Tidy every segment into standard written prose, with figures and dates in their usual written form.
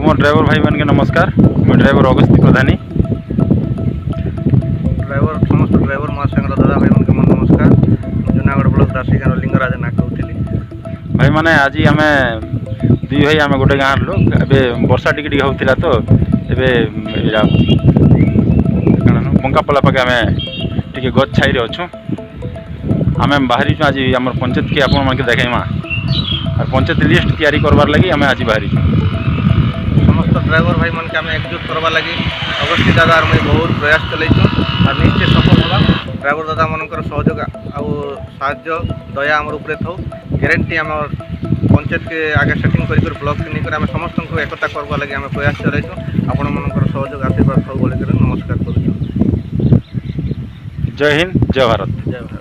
मोर driver भाई मन के नमस्कार। मैं ड्राइवर अगस्ती प्रधानी। ड्राइवर समस्त ड्राइवर महासागर दादा भाई मन के मन नमस्कार। जूनागढ़ ब्लॉक दासीगाँव लिंगराज ना कहूली भाई मैंने आज आम दुई भाई आम गोटे गाँव लोक ए वर्षा टिके होता तो ये बंकापला पाखे आम टे गच छाई अच्छु आम बाहरी आज आम पंचायत के आपण मन के देखाइमा और पंचायत लिस्ट तैयारी करवार लगी आम आज बाहरी समस्त ड्राइवर भाई मन के आम एकजुट करवा लगी अगस्ती दादा और मुझे बहुत प्रयास चलैछु और निश्चय सफल होगा। ड्राइवर दादा मनकर सहयोग साहाय्य दया आम उपरे थो ग्यारंटी आम पंचायत के आगे सेटिंग कर ब्लॉक के नहीं आम समस्त को एकता करवा लगी आम प्रयास चलैछु आपण मनकर सहयोग आशीर्वाद थो बोल नमस्कार करूँ। जय हिंद जय भारत। जय भारत।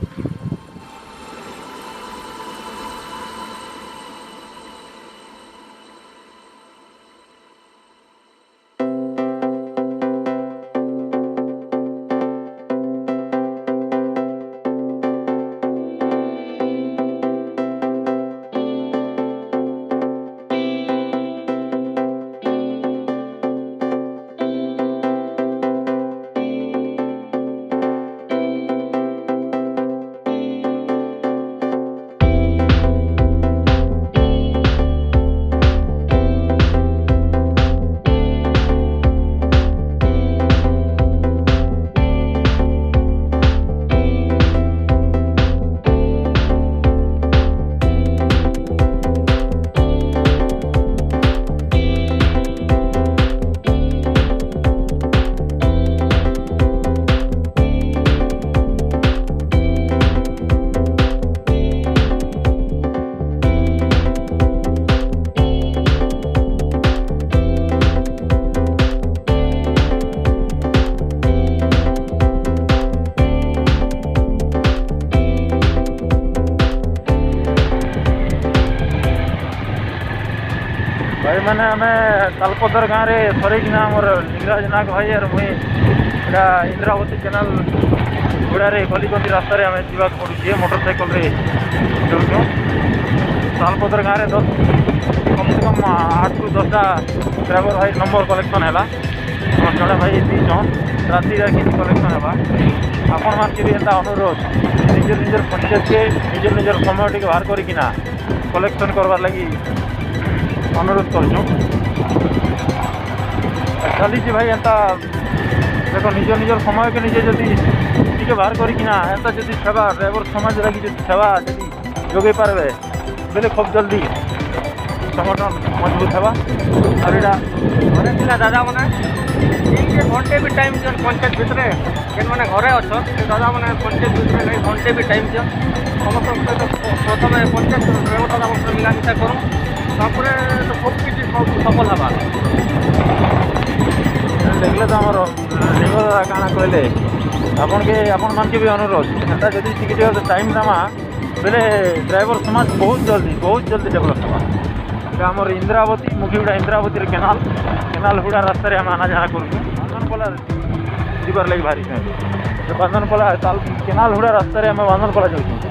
भाई मैंने आम तालपदर गाँव में थरेकिना आमर लिंगराज नाग भाई और मुई इटा इंद्रावती केनाल गुड़े गलिकंदी रास्ता आम जावाक पड़े मोटरसाइकल जाऊँ तालपदर गाँव में कम से कम 8 ରୁ 10टा ड्राइवर भाई नंबर कलेक्शन है जड़े भाई दीचन राति कि कलेक्शन है आपण मान भी एंता अनुरोध निजर निजर पंचायत के निजर निजर समय टे बाहर करना कलेक्शन करवार लगी अनुरोध करूँ। चली भाई एंता देख निज निजर समय के निजे जदि टे बाहर करना एंता जदि सेवा ड्राइवर समाज लगी जो सेवा जदि जोगे पारे बोले खूब जल्दी संगठन मजबूत है। और यहाँ दादा मैंने घंटे भी टाइम दियन पंचायत भितर जेन मैंने घरे अच्छा दादा मैंने पंचायत भितर घंटे भी टाइम दियन समस्त प्रथम पंचायत ड्राइवर दादा मिलामिशा करूँ तापर तो सब किसी सफल हवा देखले तो आम लिंग दादा काଣା कहले आपन मान के भी अनुरोध एंता जदि टिके टाइम देमा बेले ड्राइवर समाज बहुत जल्दी डेभलप होगा। आमर इंद्रावती मुखीगुड़ा इंद्रावती केनाल हुड़ा रास्ता आम आना जाना करूँ बांधनपला जीवार लगी भारी बांधनपला केनाल हुड़ा रास्ता आम बांधनपला जाऊँ